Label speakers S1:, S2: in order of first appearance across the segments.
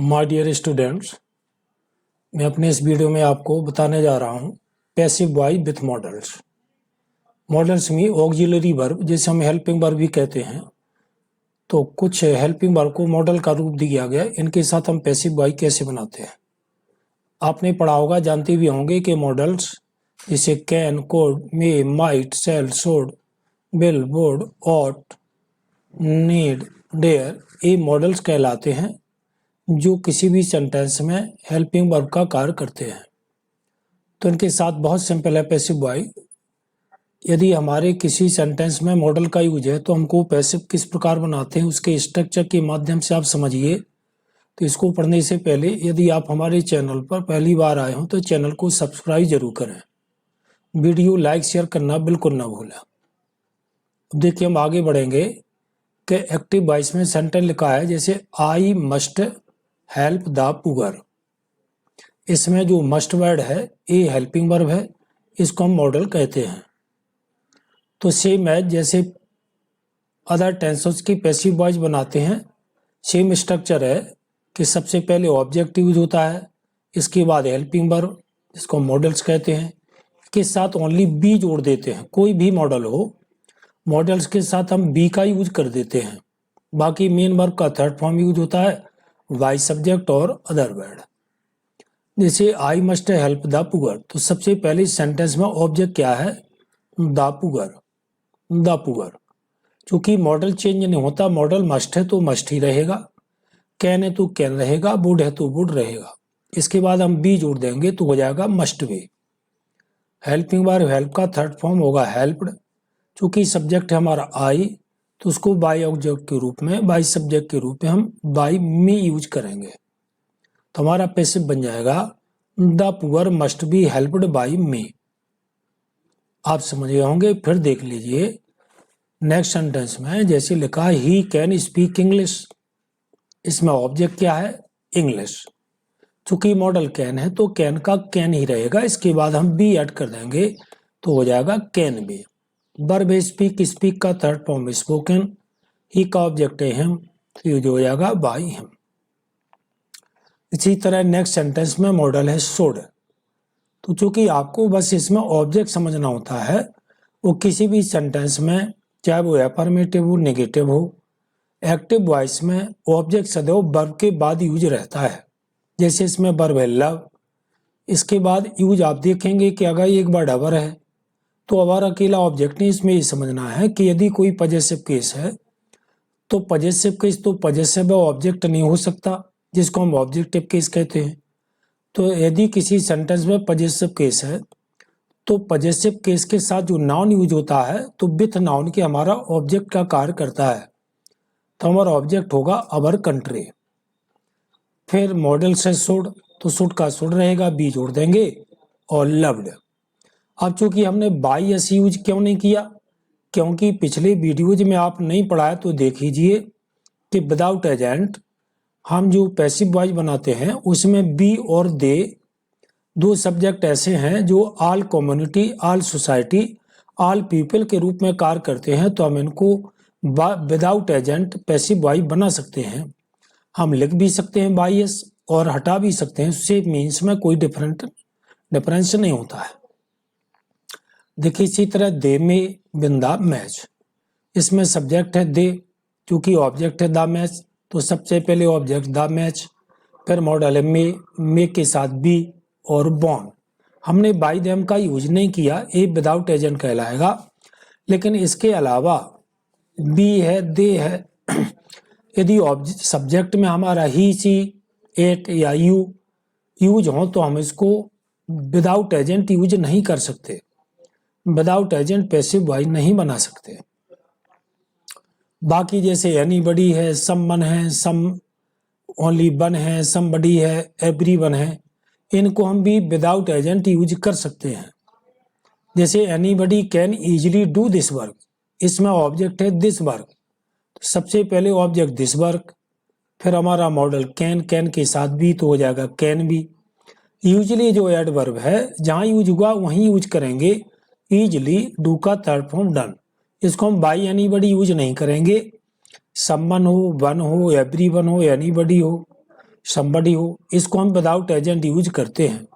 S1: My dear students, मैं अपने इस वीडियो में आपको बताने जा रहा हूँ passive voice with models. Models में ऑक्सिलरी वर्ब, जिसे हम हेल्पिंग वर्ब भी कहते हैं, तो कुछ हेल्पिंग वर्ब को मॉडल का रूप दिया गया। इनके साथ हम पैसिव वॉइस कैसे बनाते हैं आपने पढ़ा होगा, जानते भी होंगे कि मॉडल्स जैसे can, could, may, might, shall, should, will, would, ought, need, dare, ये मॉडल्स कहलाते हैं जो किसी भी सेंटेंस में हेल्पिंग वर्ब का कार्य करते हैं। तो इनके साथ बहुत सिंपल है पैसिव वॉइस। यदि हमारे किसी सेंटेंस में मॉडल का यूज है तो हमको पैसिव किस प्रकार बनाते हैं उसके स्ट्रक्चर के माध्यम से आप समझिए। तो इसको पढ़ने से पहले यदि आप हमारे चैनल पर पहली बार आए हो तो चैनल को सब्सक्राइब जरूर करें, वीडियो लाइक शेयर करना बिल्कुल ना भूलें। अब देखिए हम आगे बढ़ेंगे कि एक्टिव वॉइस में सेंटेंस लिखा है जैसे I must help the poor. इसमें जो मस्ट वर्ड है ये हेल्पिंग वर्ब है, इसको हम मॉडल कहते हैं। तो सेम है जैसे अदर टेंसेस की पैसिव वॉइस बनाते हैं, सेम स्ट्रक्चर है कि सबसे पहले ऑब्जेक्ट यूज होता है, इसके बाद हेल्पिंग वर्ब जिसको हम मॉडल्स कहते हैं, के साथ ओनली बी जोड़ देते हैं। कोई भी मॉडल हो, मॉडल्स के साथ हम बी का यूज कर देते हैं। बाकी मेन वर्ब का थर्ड फॉर्म यूज होता है, वाइस सब्जेक्ट और अदर वर्ड। जैसे I must help the poor, तो सबसे पहले सेंटेंस में ऑब्जेक्ट क्या है, द पुअर, द पुअर। चूंकि मॉडल चेंज नहीं होता, मॉडल मस्ट है तो मस्ट ही रहेगा, कैन है तो कैन रहेगा, वुड है तो वुड रहेगा। इसके बाद हम बी जोड़ देंगे तो हो जाएगा must be. Helping verb help का थर्ड फॉर्म होगा हेल्प्ड। चूंकि सब्जेक्ट है हमारा आई तो उसको बाई ऑब्जेक्ट के रूप में, बाई सब्जेक्ट के रूप में हम बाई मी यूज करेंगे। तो हमारा पैसिव बन जाएगा the poor must be helped by me. आप समझ गए होंगे। फिर देख लीजिए नेक्स्ट सेंटेंस में जैसे लिखा ही कैन स्पीक इंग्लिश। इसमें ऑब्जेक्ट क्या है, इंग्लिश। चूंकि मॉडल कैन है तो कैन का कैन ही रहेगा, इसके बाद हम बी ऐड कर देंगे तो हो जाएगा कैन बी। वर्ब है स्पीक, स्पीक का थर्ड फॉर्म स्पोकन, ही का ऑब्जेक्ट है हिम, तो ये जो हो जाएगा बाई हिम। इसी तरह नेक्स्ट सेंटेंस में मॉडल है शुड। तो चूंकि आपको बस इसमें ऑब्जेक्ट समझना होता है, वो किसी भी सेंटेंस में चाहे वो अफर्मेटिव हो नेगेटिव हो, एक्टिव वॉइस में ऑब्जेक्ट सदैव वर्ब के बाद यूज रहता है। जैसे इसमें वर्ब है लव, इसके बाद यूज आप देखेंगे कि अगर एक बार अवर है तो अवर अकेला ऑब्जेक्ट नहीं, इसमें ये समझना है कि यदि कोई पजेसिव केस है तो पजेसिव केस तो पजेसिव ऑब्जेक्ट नहीं हो सकता, जिसको हम ऑब्जेक्टिव केस कहते हैं। तो यदि किसी सेंटेंस में पजेसिव केस है तो पजेसिव केस के साथ जो नाउन यूज होता है तो विथ नाउन के हमारा ऑब्जेक्ट का कार्य करता है। तो हमारा ऑब्जेक्ट होगा अवर कंट्री। फिर मॉडल से शुड, तो शुड का शुड रहेगा, बी जोड़ देंगे और लव्ड। अब चूंकि हमने बाई एस यूज क्यों नहीं किया, क्योंकि पिछले वीडियोज में आप नहीं पढ़ाया तो देख लीजिए कि विदाउट एजेंट हम जो पैसिव वॉइस बनाते हैं उसमें बी और दे दो सब्जेक्ट ऐसे हैं जो all community, all society, all people के रूप में कार्य करते हैं। तो हम इनको विदाउट एजेंट पैसिव वॉइस बना सकते हैं। हम लिख भी सकते हैं बाई एस और हटा भी सकते हैं, उससे मीन्स में कोई डिफरेंस नहीं होता है। देखिए इसी तरह दे में बिंदा मैच, इसमें सब्जेक्ट है दे, क्योंकि ऑब्जेक्ट है द मैच तो सबसे पहले ऑब्जेक्ट द मैच, फिर मॉडल है मे के साथ बी और बॉर्न। हमने बाई देम का यूज नहीं किया, ये विदाउट एजेंट कहलाएगा। लेकिन इसके अलावा बी है, दे है, यदि सब्जेक्ट में हमारा ही, सी, एट या यू यूज हो तो हम इसको विदाउट एजेंट यूज नहीं कर सकते, विदाउट एजेंट पैसिव वॉइस नहीं बना सकते। बाकी जैसे एनीबडी है, समवन है, सम ओनली वन है, समबडी है, एवरीवन है, इनको हम भी विदाउट एजेंट यूज कर सकते हैं। जैसे anybody can easily do this work, इसमें ऑब्जेक्ट है दिस वर्क, तो सबसे पहले ऑब्जेक्ट दिस वर्क, फिर हमारा मॉडल कैन, कैन के साथ भी तो हो जाएगा कैन भी। यूजली जो एडवर्ब है जहाँ यूज हुआ वहीं यूज करेंगे, ईजली डू का थर्ड फॉर्म डन, इसको हम बाई एनीबडी यूज नहीं करेंगे। समवन हो, वन हो, एवरीवन हो, एनीबडी हो, somebody हो, इसको हम विदाउट एजेंट यूज करते हैं।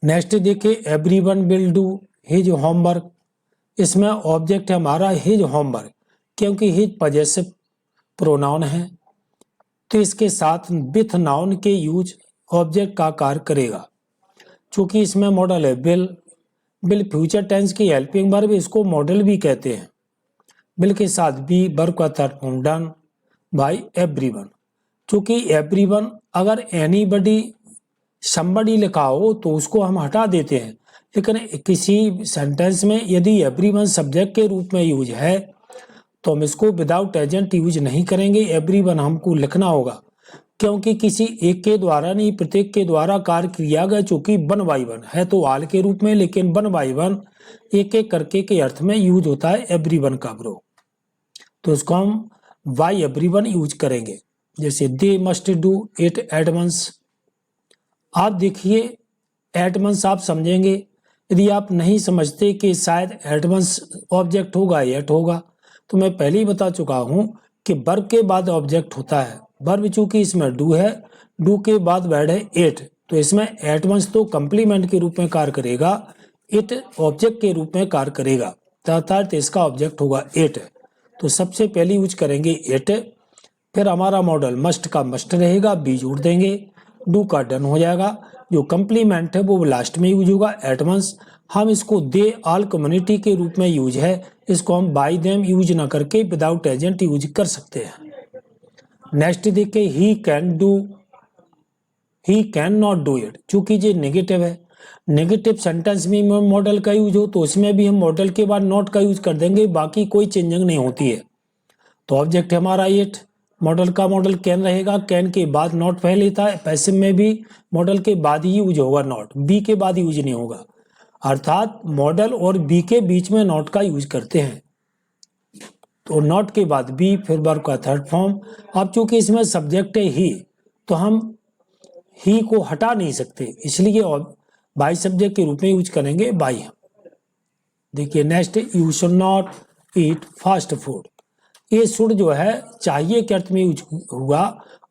S1: नेक्स्ट देखिए everyone will do his homework, इसमें ऑब्जेक्ट है हमारा हिज होमवर्क, क्योंकि हिज पजेसिव प्रोनाउन है तो इसके साथ विथ नाउन के यूज ऑब्जेक्ट का कार्य करेगा। चूंकि इसमें मॉडल है विल, विल फ्यूचर टेंस की हेल्पिंग वर्ब, इसको मॉडल भी कहते हैं। विल के साथ बी वर्ब का third form done by everyone. चूंकि एवरीवन अगर एनीबडी समबडी लिखा हो तो उसको हम हटा देते हैं, लेकिन किसी सेंटेंस में यदि एवरीवन सब्जेक्ट के रूप में यूज है तो हम इसको विदाउट एजेंट यूज नहीं करेंगे, एवरीवन हमको लिखना होगा, क्योंकि किसी एक के द्वारा नहीं प्रत्येक के द्वारा कार्य किया गया। चूंकि वन बाई वन है तो आल के रूप में, लेकिन वन बाई वन एक एक करके के अर्थ में यूज होता है एवरीवन का ब्रो, तो उसको हम बाय एवरीवन यूज करेंगे। जैसे they must do it at once, आप देखिए एट वंस आप समझेंगे। यदि आप नहीं समझते कि शायद एट वंस ऑब्जेक्ट होगा एट होगा, तो मैं पहले ही बता चुका हूं कि वर्ब के बाद ऑब्जेक्ट होता है। वर्ब चूंकि इसमें डू है, डू के बाद वर्ड है एट, तो इसमें एट वंस तो कंप्लीमेंट के रूप में कार्य करेगा, इट ऑब्जेक्ट के रूप में कार्य करेगा, अर्थात इसका ऑब्जेक्ट होगा एट। तो सबसे पहले यूज करेंगे एट, फिर हमारा मॉडल मस्ट का मस्ट रहेगा, बी जोड़ देंगे, डू का डन हो जाएगा, जो कंप्लीमेंट है वो लास्ट में यूज होगा एट वंस। हम इसको दे ऑल कम्युनिटी के रूप में यूज है, इसको हम बाय देम यूज ना करके विदाउट एजेंट यूज कर सकते हैं। नेक्स्ट देखिए he can do, he can not do it, चूंकि ये नेगेटिव है, नेगेटिव सेंटेंस में मॉडल का यूज हो तो उसमें भी हम मॉडल के बाद नॉट का यूज कर देंगे, बाकी कोई चेंजिंग नहीं होती है। तो ऑब्जेक्ट है हमारा इट, मॉडल का मॉडल कैन रहेगा, कैन के बाद नॉट पहले था, पैसिव में भी मॉडल के बाद ही यूज होगा नॉट, बी के बाद यूज नहीं होगा, अर्थात मॉडल और बी के बीच में नॉट का यूज करते हैं। तो नॉट के बाद बी, फिर वर्ब का थर्ड फॉर्म। अब चूंकि इसमें सब्जेक्ट है ही, तो हम ही को हटा नहीं सकते, इसलिए बाय सब्जेक्ट के रूप में यूज करेंगे बाय। देखिए next, you should not eat fast food, ये शुड जो है चाहिए के अर्थ में यूज हुआ,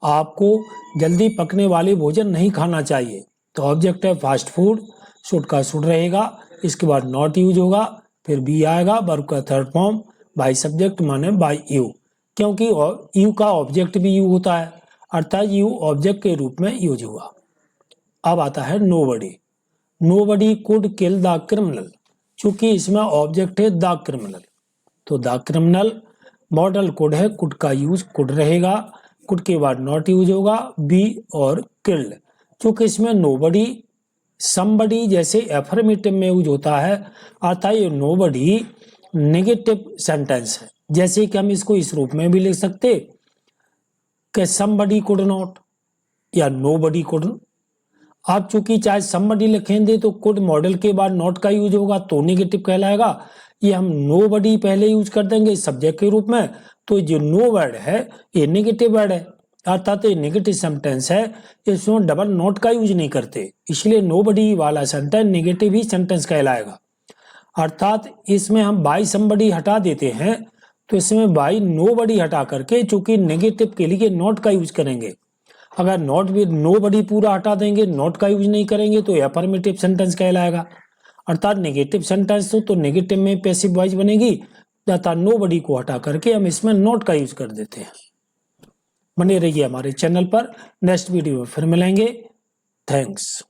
S1: आपको जल्दी पकने वाले भोजन नहीं खाना चाहिए। तो ऑब्जेक्ट है फास्ट फूड, शुड का शुड रहेगा, इसके बाद नॉट यूज होगा, फिर बी आएगा, वर्ब का थर्ड फॉर्म, बाय सब्जेक्ट माने बाय यू, क्योंकि यू का ऑब्जेक्ट भी यू होता है, अर्थात यू ऑब्जेक्ट के रूप में यूज हुआ। अब आता है nobody, nobody could kill the criminal, चूंकि इसमें ऑब्जेक्ट है द क्रिमिनल, तो द क्रिमिनल मॉडल कुड है, कुड का यूज कुड रहेगा, कुड के बाद नॉट यूज होगा, बी और किल्ड। चूंकि इसमें नोबडी समबडी जैसे एफर्मेटिव में यूज होता है, अर्थात ये नोबडी नेगेटिव सेंटेंस है, जैसे कि हम इसको इस रूप में भी लिख सकते कि समबडी कुड नॉट या नोबडी कुड। आप चूंकि चाहे समबडी लिखेंगे तो कुड मॉडल के बाद नॉट का यूज होगा तो नेगेटिव कहलाएगा, ये हम नोबडी पहले यूज कर देंगे सब्जेक्ट के रूप में, तो जो नो वर्ड है ये नेगेटिव वर्ड है, अर्थात ये नेगेटिव सेंटेंस है, इसमें डबल नॉट का यूज नहीं करते, इसलिए नोबडी वाला सेंटेंस नेगेटिव ही सेंटेंस कहलाएगा। अर्थात इसमें हम बाय समबडी हटा देते हैं, तो इसमें बाय नोबडी हटा करके चूंकि नेगेटिव के लिए नॉट का यूज करेंगे। अगर नॉट भी नोबडी पूरा हटा देंगे, नॉट का यूज नहीं करेंगे, तो अफर्मेटिव सेंटेंस कहलाएगा, अर्थात नेगेटिव सेंटेंस तो नेगेटिव में पैसिव वॉइस बनेगी, अर्थात नोबडी को हटा करके हम इसमें नॉट का यूज कर देते हैं। बने रहिए हमारे चैनल पर, नेक्स्ट वीडियो में फिर मिलेंगे। थैंक्स।